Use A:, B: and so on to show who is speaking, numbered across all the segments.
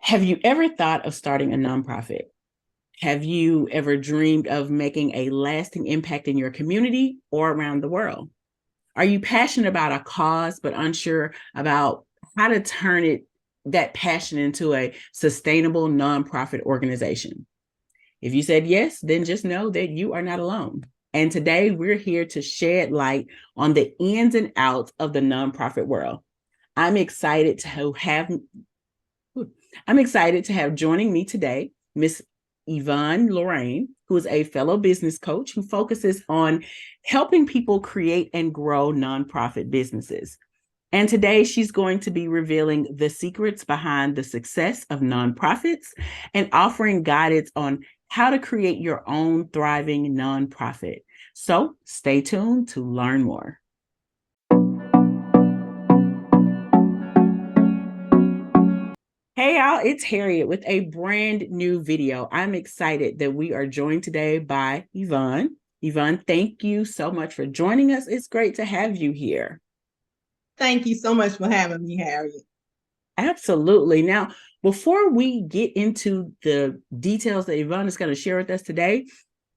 A: Have you ever thought of starting a nonprofit? Have you ever dreamed of making a lasting impact in your community or around the world? Are you passionate about a cause but unsure about how to turn that passion into a sustainable nonprofit organization? If you said yes, then just know that you are not alone. And today we're here to shed light on the ins and outs of the nonprofit world. I'm excited to have I'm excited to have joining me today Miss Yvonne Lorraine, who is a fellow business coach who focuses on helping people create and grow nonprofit businesses. And today she's going to be revealing the secrets behind the success of nonprofits and offering guidance on how to create your own thriving nonprofit. So stay tuned to learn more. Hey y'all, it's Harriet with a brand new video. I'm excited that we are joined today by Yvonne. Yvonne, thank you so much for joining us. It's great to have you here.
B: Thank you so much for having me, Harriet.
A: Absolutely. Now, before we get into the details that Yvonne is going to share with us today,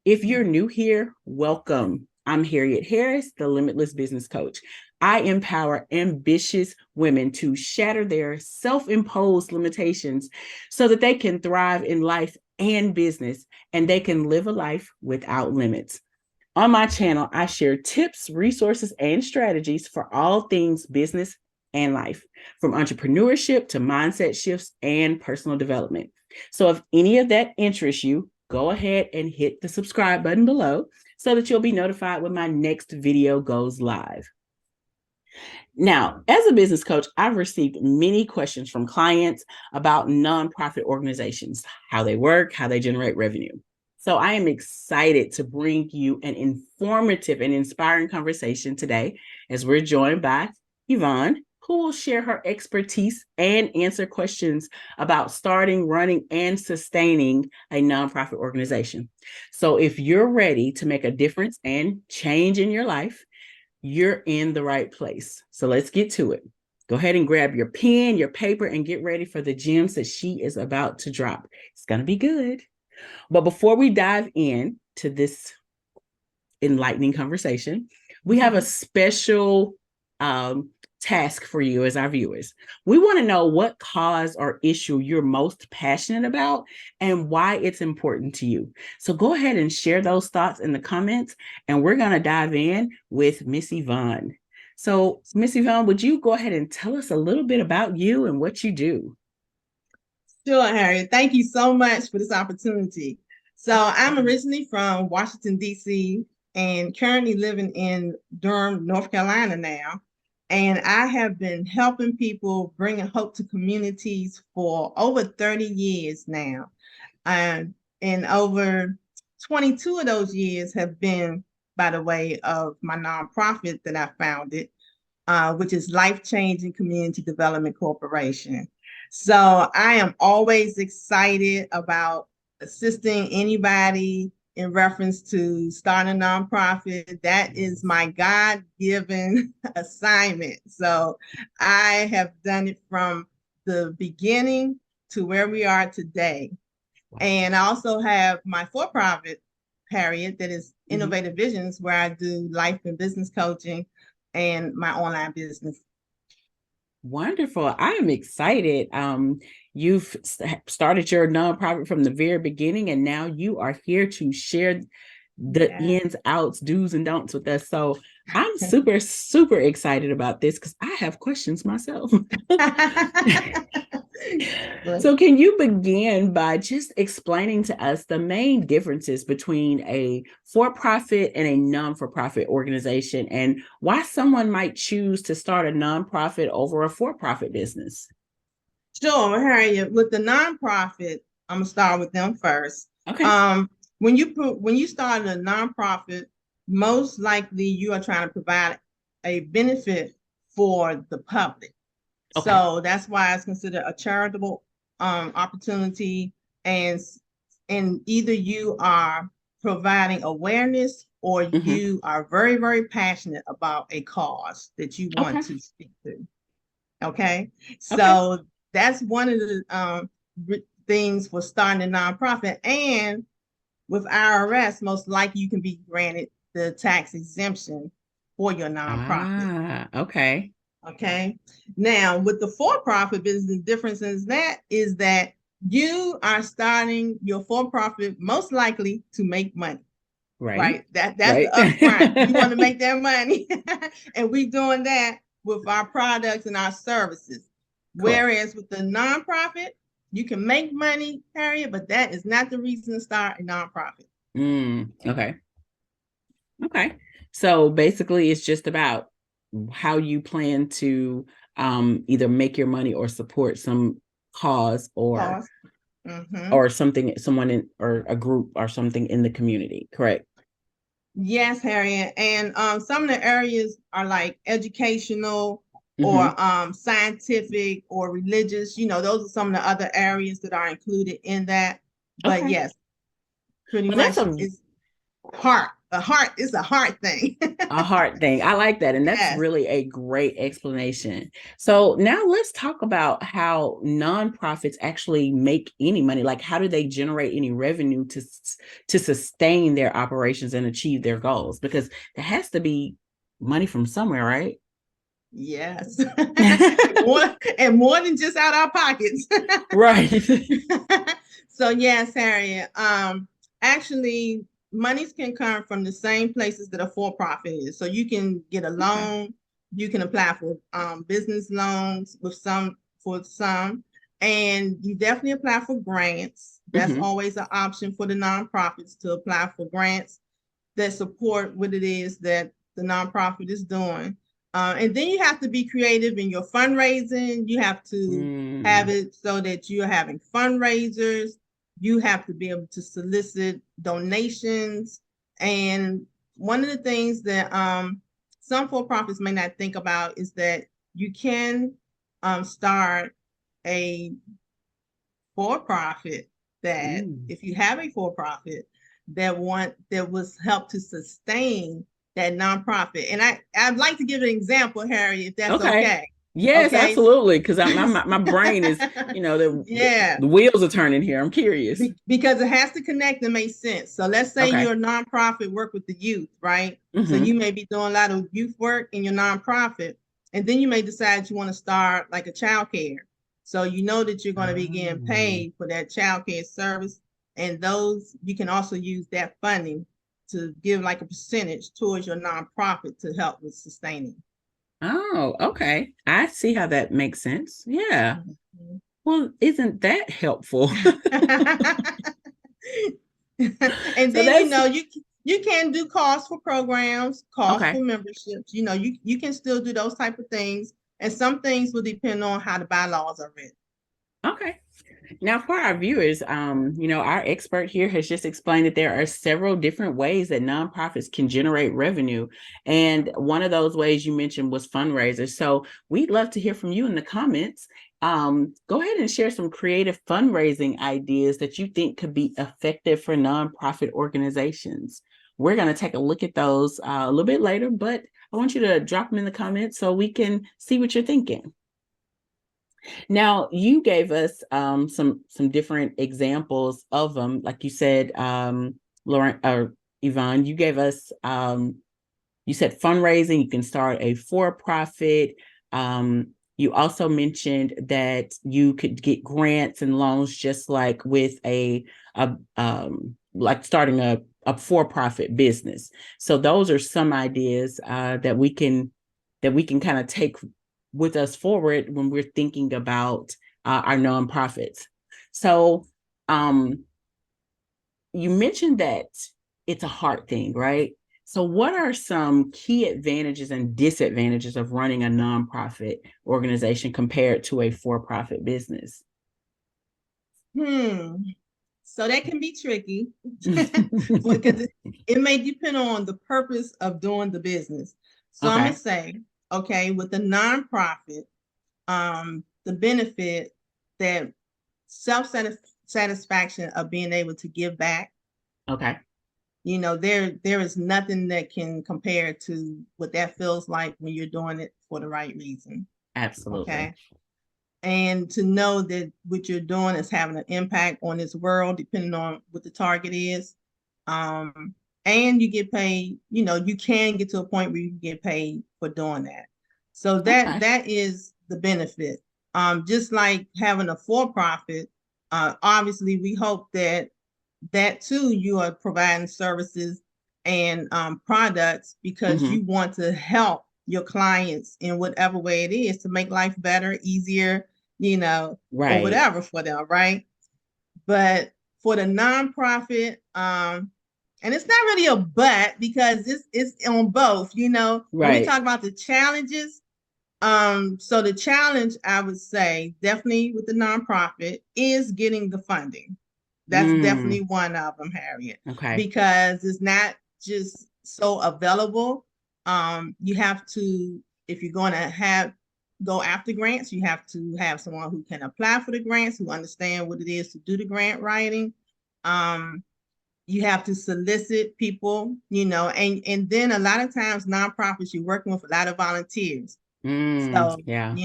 A: if you're new here, welcome. I'm Harriet Harris, the Limitless Business Coach. I empower ambitious women to shatter their self-imposed limitations so that they can thrive in life and business, and they can live a life without limits. On my channel, I share tips, resources, and strategies for all things business and life, from entrepreneurship to mindset shifts and personal development. So if any of that interests you, go ahead and hit the subscribe button below so that you'll be notified when my next video goes live. Now, as a business coach, I've received many questions from clients about nonprofit organizations, how they work, how they generate revenue. So I am excited to bring you an informative and inspiring conversation today as we're joined by Yvonne, who will share her expertise and answer questions about starting, running, and sustaining a nonprofit organization. So if you're ready to make a difference and change in your life, you're in the right place. So let's get to it. Go ahead and grab your pen, your paper, and get ready for the gems that she is about to drop. It's going to be good. But before we dive in to this enlightening conversation, we have a special task for you as our viewers. We want to know what cause or issue you're most passionate about and why it's important to you. So go ahead and share those thoughts in the comments, and we're going to dive in with Miss Yvonne. So, Miss Yvonne, would you go ahead and tell us a little bit about you and what you do?
B: Sure, Harriet. Thank you so much for this opportunity. So I'm originally from Washington, D.C., and currently living in Durham, North Carolina now. And I have been helping people bringing hope to communities for over 30 years now. And over 22 of those years have been by the way of my nonprofit that I founded, which is Life Changing Community Development Corporation. So I am always excited about assisting anybody in reference to starting a nonprofit. That is my God-given assignment. So I have done it from the beginning to where we are today. And I also have my for-profit, Harriet, that is Innovative Visions, where I do life and business coaching and my online business.
A: Wonderful. I am excited. You've started your nonprofit from the very beginning, and now you are here to share the ins, outs, do's, and don'ts with us. So I'm super, super excited about this because I have questions myself. So can you begin by just explaining to us the main differences between a for-profit and a non-for-profit organization and why someone might choose to start a nonprofit over a for-profit business?
B: Sure, Harriet. With the nonprofit, I'm gonna start with them first.
A: Okay.
B: When you start a nonprofit, most likely you are trying to provide a benefit for the public. Okay. So that's why it's considered a charitable opportunity, and either you are providing awareness or you are very, very passionate about a cause that you want to speak to. Okay. So that's one of things for starting a nonprofit. And with IRS, most likely you can be granted the tax exemption for your nonprofit.
A: Okay.
B: Okay. Now, with the for-profit business, the difference is that you are starting your for-profit most likely to make money.
A: Right.
B: Right. That's the
A: Right.
B: upfront. You want to make that money. And we doing that with our products and our services.
A: Correct.
B: Whereas with the nonprofit, you can make money, Harriet, but that is not the reason to start a nonprofit.
A: Okay. Okay. So basically, it's just about how you plan to either make your money or support some cause
B: Cost. Mm-hmm.
A: or something, someone in or a group or something in the community. Correct.
B: Yes, Harriet. And some of the areas are like educational
A: Mm-hmm.
B: or scientific or religious. Those are some of the other areas that are included in that. But
A: Okay.
B: yes, pretty
A: Well, that's
B: much it's heart. A heart is a heart thing.
A: a hard thing. I like that. And that's
B: Yes.
A: really a great explanation. So now let's talk about how nonprofits actually make any money. Like, how do they generate any revenue to sustain their operations and achieve their goals? Because there has to be money from somewhere, right?
B: Yes. and more than just out our pockets.
A: Right.
B: So yes, Harriet. Actually, monies can come from the same places that a for-profit is. So you can get a
A: Okay.
B: loan, you can apply for business loans for some, and you definitely apply for grants. That's
A: Mm-hmm.
B: always an option for the nonprofits to apply for grants that support what it is that the nonprofit is doing. And then you have to be creative in your fundraising. You have to have it so that you're having fundraisers. You have to be able to solicit donations. And one of the things that some for-profits may not think about is that you can start a for-profit that
A: Mm.
B: if you have a for-profit that was help to sustain that nonprofit. And I'd like to give an example, Harry, if that's
A: Okay.
B: okay.
A: Yes,
B: Okay.
A: absolutely. Because my brain is,
B: Yeah.
A: the wheels are turning here. I'm curious.
B: Because it has to connect and make sense. So let's say
A: Okay.
B: you're a nonprofit, work with the youth, right? So
A: Mm-hmm.
B: you may be doing a lot of youth work in your nonprofit, and then you may decide you want to start like a child care. So you know that you're going to be getting
A: Oh.
B: paid for that child care service, and those you can also use that funding to give like a percentage towards your nonprofit to help with sustaining.
A: Oh, okay. I see how that makes sense. Yeah.
B: Mhm.
A: Well, isn't that helpful?
B: And
A: So
B: then
A: that's
B: you can do costs for programs, costs
A: okay.
B: for memberships. You can still do those type of things, and some things will depend on how the bylaws are written.
A: Okay. Now, for our viewers, our expert here has just explained that there are several different ways that nonprofits can generate revenue. And one of those ways you mentioned was fundraisers. So we'd love to hear from you in the comments. Go ahead and share some creative fundraising ideas that you think could be effective for nonprofit organizations. We're going to take a look at those a little bit later, but I want you to drop them in the comments so we can see what you're thinking. Now, you gave us some different examples of them, like you said, Lauren or Yvonne. You gave us you said fundraising. You can start a for-profit. You also mentioned that you could get grants and loans, just like with like starting a for-profit business. So those are some ideas that we can kind of take with us forward when we're thinking about our nonprofits. So you mentioned that it's a hard thing, right? So what are some key advantages and disadvantages of running a nonprofit organization compared to a for-profit business?
B: So that can be tricky because it may depend on the purpose of doing the business. So I'm gonna
A: Okay.
B: say, okay, with the nonprofit, the benefit that self-satisfaction of being able to give back.
A: Okay.
B: There is nothing that can compare to what that feels like when you're doing it for the right reason.
A: Absolutely.
B: Okay. and to know that what you're doing is having an impact on this world, depending on what the target is. And you get paid, you can get to a point where you can get paid for doing that. So that
A: Okay.
B: that is the benefit. Just like having a for-profit, obviously we hope that too you are providing services and products because
A: Mm-hmm.
B: you want to help your clients in whatever way it is to make life better, easier, or
A: Right.
B: whatever for them, right? But for the nonprofit, and it's not really a but because it's on both, when we
A: Right.
B: talk about the challenges, so the challenge I would say definitely with the nonprofit is getting the funding. That's definitely
A: Mm.
B: one of them, Harriet,
A: Okay.
B: because it's not just so available. You have to, if you're going to go after grants, you have to have someone who can apply for the grants, who understand what it is to do the grant writing. Um, you have to solicit people, and then a lot of times nonprofits, you're working with a lot of volunteers. So,
A: Yeah.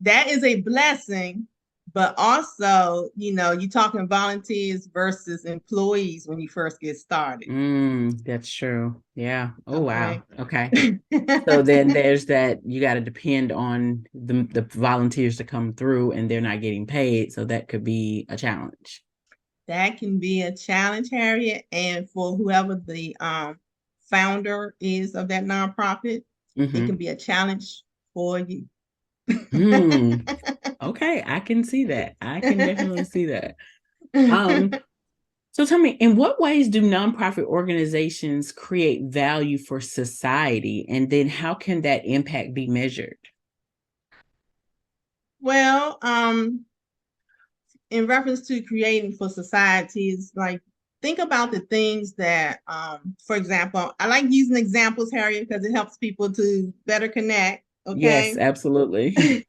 B: that is a blessing, but also, you're talking volunteers versus employees when you first get started.
A: That's true. Yeah. Oh, wow.
B: Okay.
A: Okay. So then there's that you got to depend on the volunteers to come through and they're not getting paid. So that could be a challenge.
B: That can be a challenge, Harriet, and for whoever the founder is of that nonprofit, it can
A: Mm-hmm.
B: be a challenge for you.
A: Hmm. Okay. I can see that. I can definitely see that. Um, so tell me, in what ways do nonprofit organizations create value for society? And then how can that impact be measured?
B: Well, in reference to creating for societies, like think about the things that, for example, I like using examples, Harriet, because it helps people to better connect.
A: Yes,
B: Okay.
A: absolutely.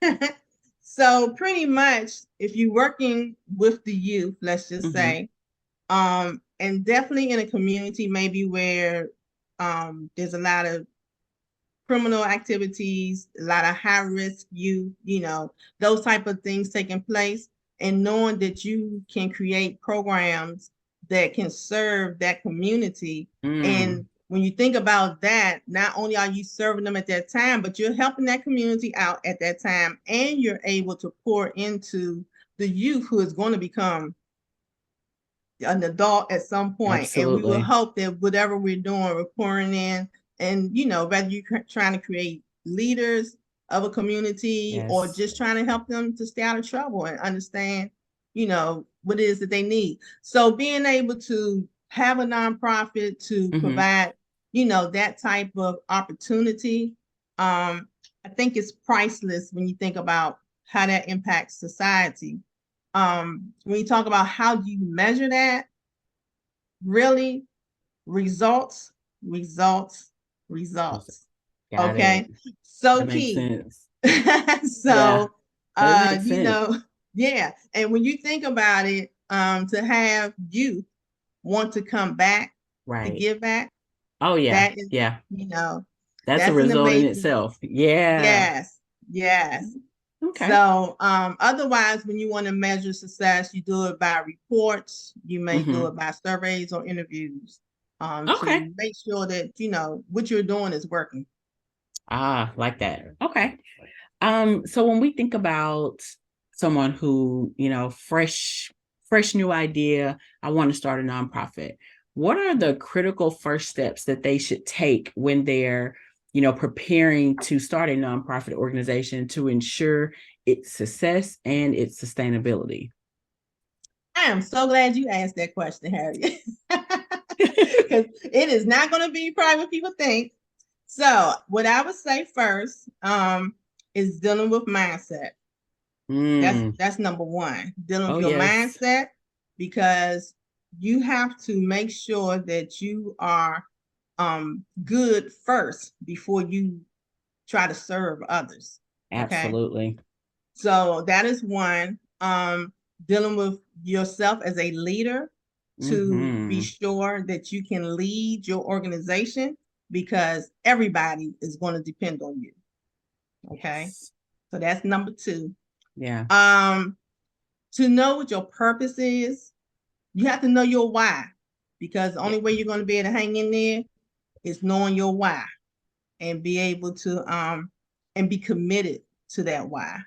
B: So pretty much if you're working with the youth, let's just
A: Hmm.
B: say, and definitely in a community maybe where there's a lot of criminal activities, a lot of high risk youth, those type of things taking place, and knowing that you can create programs that can serve that community.
A: Mm,
B: And when you think about that, not only are you serving them at that time, but you're helping that community out at that time, and you're able to pour into the youth who is going to become an adult at some point. And we will
A: absolutely.
B: hope that whatever we're doing, we're pouring in. And, whether you're trying to create leaders of a community or
A: Yes.
B: just trying to help them to stay out of trouble and understand, what it is that they need. So being able to have a nonprofit to
A: Hmm.
B: provide, that type of opportunity, I think it's priceless when you think about how that impacts society. When you talk about how do you measure that, really, results, results, results.
A: Got it.
B: Okay, so
A: That makes
B: key.
A: sense. Yeah,
B: So,
A: that makes
B: you
A: sense.
B: know, yeah. And when you think about it, to have youth want to come back to
A: Right.
B: give back,
A: Oh, yeah.
B: that is,
A: Yeah.
B: you know,
A: That's a
B: that's an
A: result in
B: amazing.
A: itself. Yeah.
B: Yes, yes.
A: Okay.
B: So, otherwise, when you want to measure success, you do it by reports. You may do
A: Hmm.
B: it by surveys or interviews,
A: Okay.
B: to make sure that what you're doing is working.
A: Ah, like that. Okay. So when we think about someone who, fresh new idea, I want to start a nonprofit, what are the critical first steps that they should take when they're, preparing to start a nonprofit organization to ensure its success and its sustainability?
B: I am so glad you asked that question, Harriet, because it is not going to be probably what people think. So, what I would say first, is dealing with mindset. That's
A: Mm.
B: that's number one. Dealing
A: Oh,
B: with your
A: yes.
B: mindset, because you have to make sure that you are good first before you try to serve others. Okay.
A: Absolutely.
B: So that is one. Dealing with yourself as a leader to be
A: Hmm.
B: sure that you can lead your organization because everybody is going to depend on you. Okay.
A: Yes.
B: So that's number two.
A: Yeah.
B: To know what your purpose is, you have to know your why, because the only way you're going to be able to hang in there is knowing your why and be able to and be committed to that why.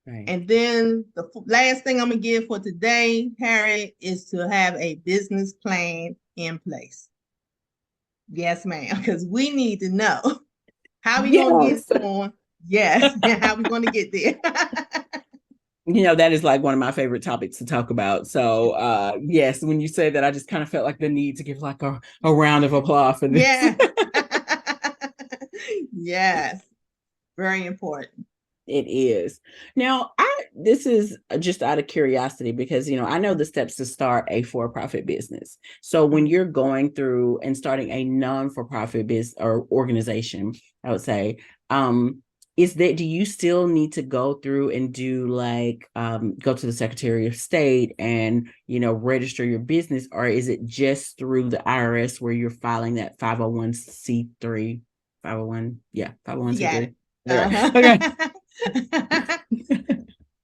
A: Right.
B: And then the last thing I'm gonna give for today, Harriet, is to have a business plan in place. Yes, ma'am, because we need to know how we gonna get
A: Yes.
B: going. Yes, and how we gonna get there.
A: That is like one of my favorite topics to talk about. So yes, when you say that, I just kind of felt like the need to give like a round of applause for this.
B: Yeah. Yes, very important.
A: It is. Now, this is just out of curiosity because I know the steps to start a for-profit business. So when you're going through and starting a non-for-profit business or organization, I would say, do you still need to go through and do like go to the Secretary of State and register your business, or is it just through the IRS where you're filing that 501c3 501 yeah 501c3?
B: Uh-huh.
A: Okay.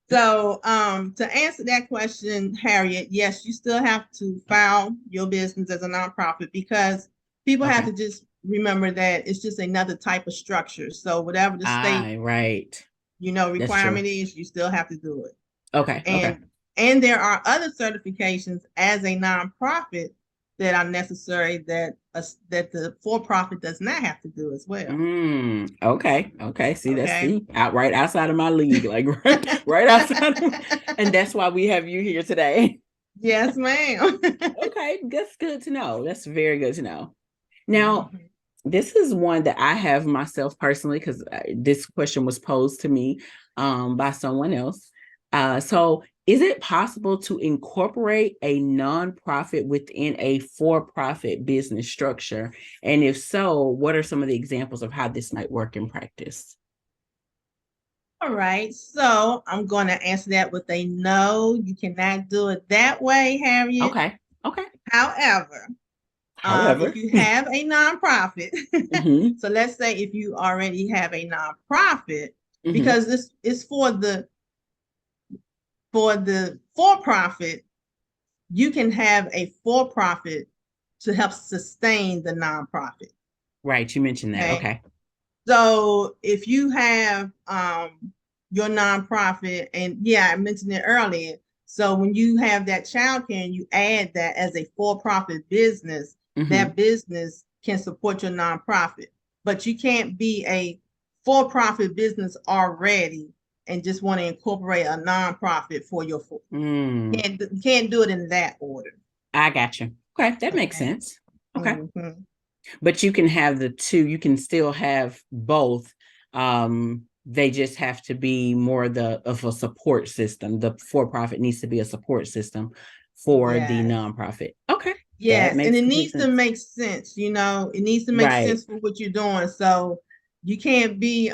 B: So, to answer that question, Harriet, yes, you still have to file your business as a nonprofit, because people have to just remember that it's just another type of structure. So whatever the state,
A: right.
B: requirement is, you still have to do it.
A: Okay.
B: And there are other certifications as a nonprofit that are necessary that the for-profit does not have to do as well.
A: Okay. See, that's right outside of my league, like right outside and that's why we have you here today.
B: Yes, ma'am.
A: Okay, that's good to know. That's very good to know. Now, this is one that I have myself personally, because this question was posed to me by someone else. So is it possible to incorporate a nonprofit within a for-profit business structure? And if so, what are some of the examples of how this might work in practice?
B: All right. So I'm going to answer that with a no. You cannot do it that way, Harriet.
A: Okay.
B: However, if you have a nonprofit, so let's say if you already have a nonprofit, because this is for the for-profit, you can have a for-profit to help sustain the nonprofit.
A: Right. You mentioned that. Okay.
B: So if you have your nonprofit, and I mentioned it earlier. So when you have that childcare and you add that as a for-profit business, that business can support your nonprofit. But you can't be a for-profit business already and just want to incorporate a nonprofit for your can't do it in that order.
A: I got you. Okay, that makes sense. Okay. But you can have the two, you can still have both. They just have to be more of a support system. The for-profit needs to be a support system for the nonprofit. Okay.
B: Yes, and it needs to make sense. It needs to make sense for what you're doing. So you can't be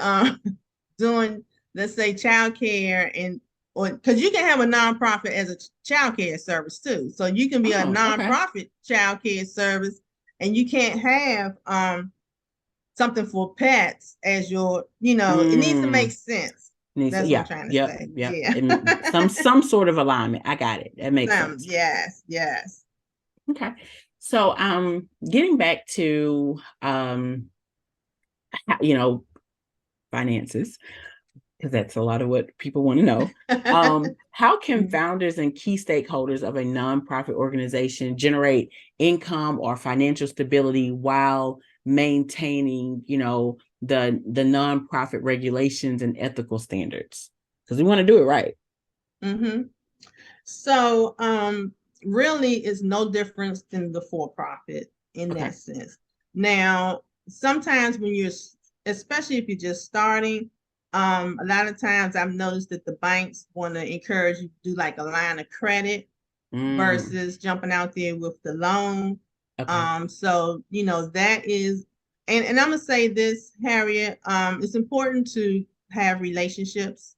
B: doing, let's say, childcare because you can have a nonprofit as a childcare service too. So you can be a nonprofit childcare service, and you can't have something for pets as your, it needs to make sense. That's what I'm trying to say.
A: Yeah. Some sort of alignment. I got it. That makes sense.
B: Yes.
A: Okay. So getting back to finances, because that's a lot of what people want to know. How can founders and key stakeholders of a nonprofit organization generate income or financial stability while maintaining, the nonprofit regulations and ethical standards? Because we want to do it right.
B: So really it's no difference than the for-profit in that sense. Now, sometimes when especially if you're just starting, a lot of times I've noticed that the banks want to encourage you to do like a line of credit versus jumping out there with the loan. So that is, and I'm gonna say this, Harriet, it's important to have relationships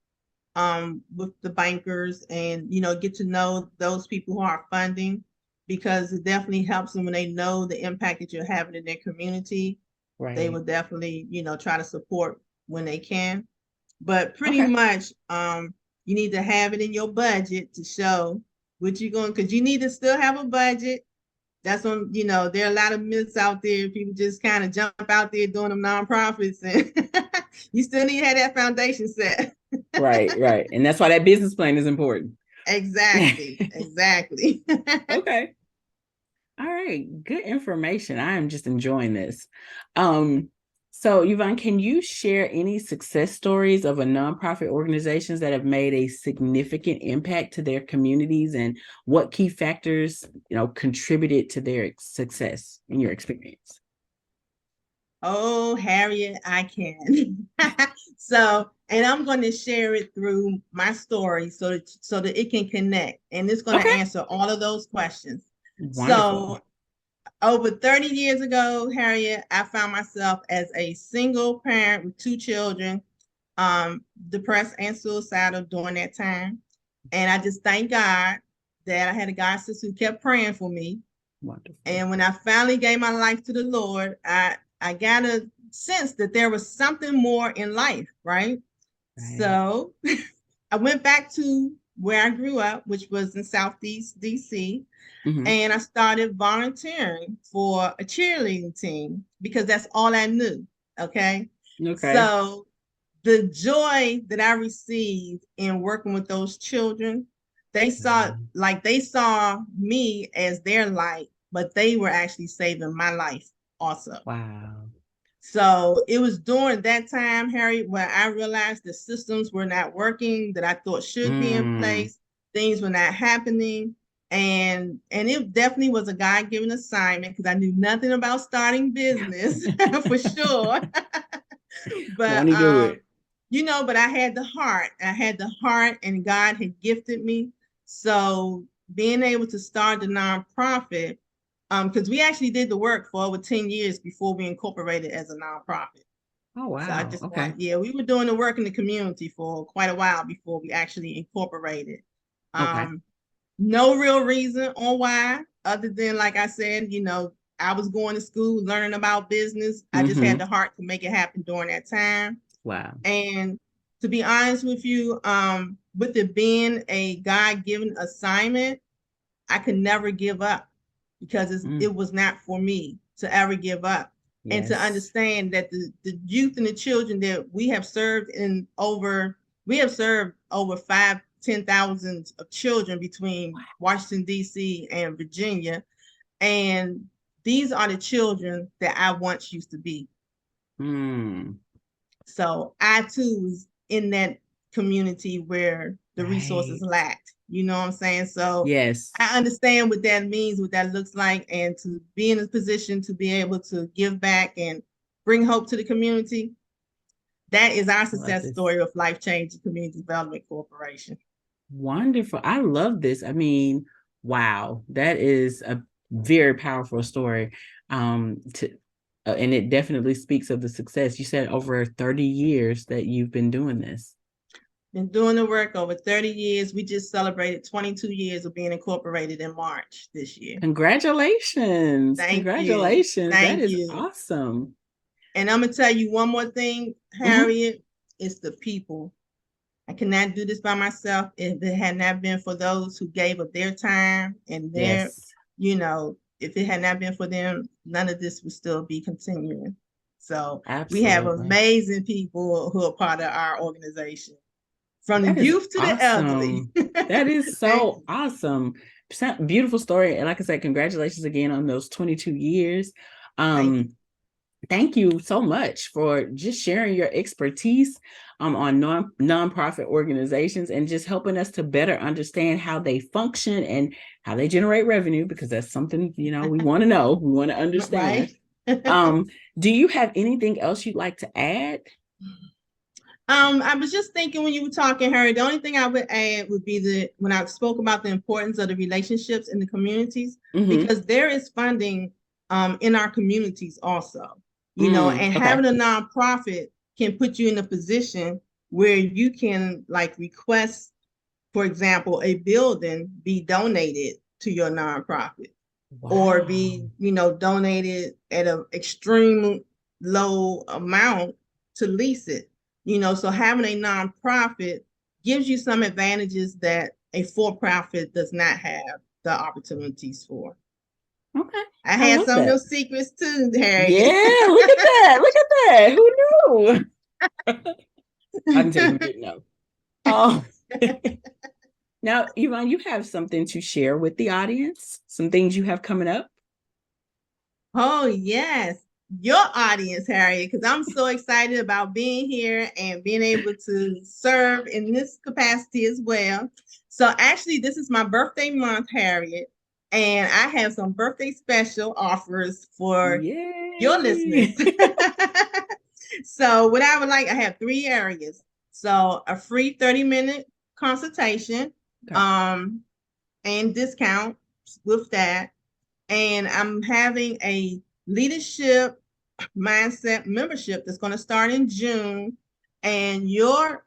B: with the bankers and get to know those people who are funding, because it definitely helps them when they know the impact that you're having in their community. They will definitely try to support when they can. But pretty much You need to have it in your budget to show what you're going, because you need to still have a budget. That's when, there are a lot of myths out there. People just kind of jump out there doing them nonprofits, and you still need to have that foundation set.
A: Right. And that's why that business plan is important.
B: Exactly.
A: Okay. All right. Good information. I am just enjoying this. So Yvonne, can you share any success stories of a nonprofit organizations that have made a significant impact to their communities, and what key factors, contributed to their success in your experience?
B: Oh, Harriet, I can. So, and I'm going to share it through my story so that it can connect, and it's going to
A: Okay.
B: answer all of those questions.
A: Wonderful.
B: So, over 30 years ago, Harriet, I found myself as a single parent with two children, depressed and suicidal during that time. And I just thank God that I had a God sister who kept praying for me.
A: Wonderful.
B: And when I finally gave my life to the Lord, I got a sense that there was something more in life, right? So I went back to where I grew up, which was in Southeast DC.
A: Mm-hmm.
B: And I started volunteering for a cheerleading team because that's all I knew. Okay. So the joy that I received in working with those children, they saw me as their light, but they were actually saving my life also.
A: Wow.
B: So it was during that time, Harry, where I realized the systems were not working that I thought should be in place. Things were not happening. And it definitely was a God-given assignment, because I knew nothing about starting business for sure. But
A: do it.
B: but I had the heart. And God had gifted me. So being able to start the nonprofit, because we actually did the work for over 10 years before we incorporated as a nonprofit.
A: Oh, wow.
B: So I just we were doing the work in the community for quite a while before we actually incorporated. No real reason on why, other than, like I said, I was going to school, learning about business. I just had the heart to make it happen during that time.
A: Wow.
B: And to be honest with you, with it being a God-given assignment, I could never give up, because it was not for me to ever give up. Yes. And to understand that the youth and the children that we have served over 5,000-10,000 of children between Washington, D.C. and Virginia. And these are the children that I once used to be. So I too was in that community where the resources lacked. You know what I'm saying? So yes, I understand what that means, what that looks like, and to be in a position to be able to give back and bring hope to the community. That is our success story of Life Changing Community Development Corporation.
A: Wonderful. I love this. I mean, wow, that is a very powerful story. And it definitely speaks of the success. You said over 30 years that you've been doing this.
B: Been doing the work over 30 years. We just celebrated 22 years of being incorporated in March this year.
A: Congratulations. Congratulations. That is awesome.
B: And I'm going to tell you one more thing, Harriet, it's the people. I cannot do this by myself. If it had not been for those who gave up their time and their, if it had not been for them, none of this would still be continuing. So we have amazing people who are part of our organization, from the youth to the elderly.
A: That is so awesome. Beautiful story. And like I said, congratulations again on those 22 years. Thank you so much for just sharing your expertise on nonprofit organizations, and just helping us to better understand how they function and how they generate revenue, because that's something, we want to know. We want to understand. Do you have anything else you'd like to add?
B: I was just thinking when you were talking, Harry, the only thing I would add would be when I spoke about the importance of the relationships in the communities, because there is funding in our communities also, and having a nonprofit can put you in a position where you can request, for example, a building be donated to your nonprofit, or be, donated at an extreme low amount to lease it. So having a nonprofit gives you some advantages that a for-profit does not have the opportunities for.
A: Okay.
B: I
A: I
B: had
A: love
B: some of
A: that.
B: those secrets too, Harriet.
A: Yeah, look at that. Look at that. Who knew? I can tell you didn't know. Oh. Now, Yvonne, you have something to share with the audience, some things you have coming up.
B: Oh, yes. Your audience, Harriet, because I'm so excited about being here and being able to serve in this capacity as well. So, actually, this is my birthday month, Harriet, and I have some birthday special offers for your listeners.
A: Yay.
B: So, what I would like, I have three areas. So, a free 30-minute consultation,
A: Okay.
B: and discount with that. And I'm having a leadership mindset membership that's going to start in June. And your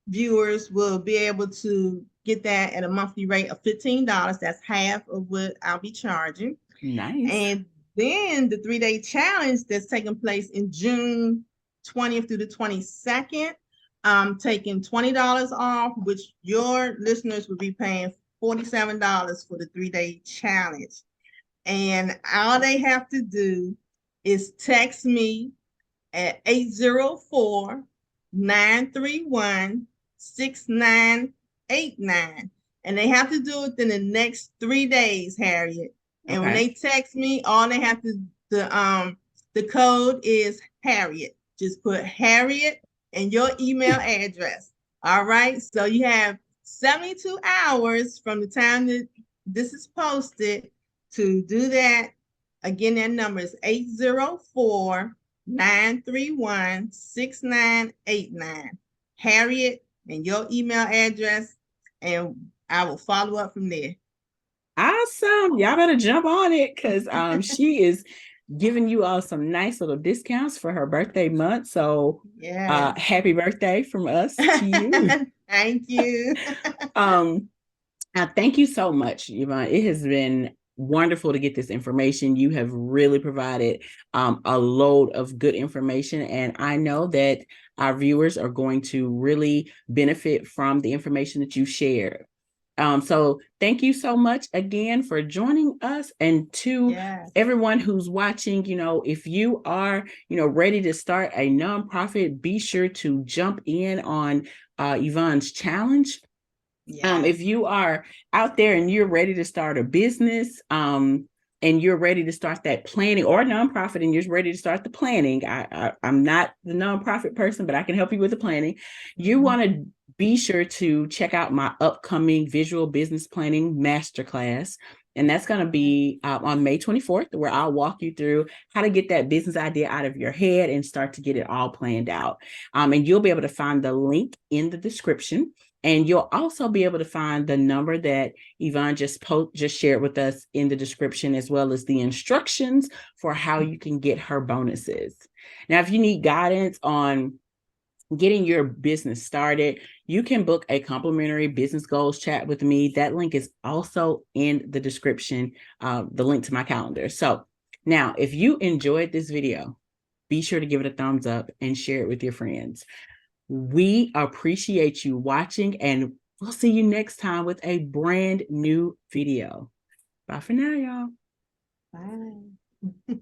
B: viewers will be able to get that at a monthly rate of $15. That's half of what I'll be charging.
A: Nice.
B: And then the 3-day challenge that's taking place in June 20th through the 22nd, I'm taking $20 off, which your listeners will be paying $47 for the 3-day challenge. And all they have to do is text me at 804-931-6989. And they have to do it in the next 3 days, Harriet. And when
A: Okay.
B: they text me, all they have to the code is Harriet. Just put Harriet and your email address. All right. So you have 72 hours from the time that this is posted to do that. Again, that number is 804-931-6989. Harriet and your email address, and I will follow up from there.
A: Awesome. Y'all better jump on it because she is giving you all some nice little discounts for her birthday month. So
B: yeah,
A: happy birthday from us to you.
B: Thank you.
A: Thank you so much, Yvonne. It has been wonderful to get this information. You have really provided a load of good information, and I know that our viewers are going to really benefit from the information that you shared. So thank you so much again for joining us, and to everyone who's watching, if you are, ready to start a nonprofit, be sure to jump in on Yvonne's challenge. If you are out there and you're ready to start a business, and you're ready to start that planning, or a nonprofit and you're ready to start the planning, I'm not the nonprofit person, but I can help you with the planning. You want to be sure to check out my upcoming visual business planning masterclass. And that's going to be on May 24th, where I'll walk you through how to get that business idea out of your head and start to get it all planned out. And you'll be able to find the link in the description. And you'll also be able to find the number that Yvonne just shared with us in the description, as well as the instructions for how you can get her bonuses. Now, if you need guidance on getting your business started, you can book a complimentary business goals chat with me. That link is also in the description, the link to my calendar. So now, if you enjoyed this video, be sure to give it a thumbs up and share it with your friends. We appreciate you watching, and we'll see you next time with a brand new video. Bye for now, y'all.
B: Bye.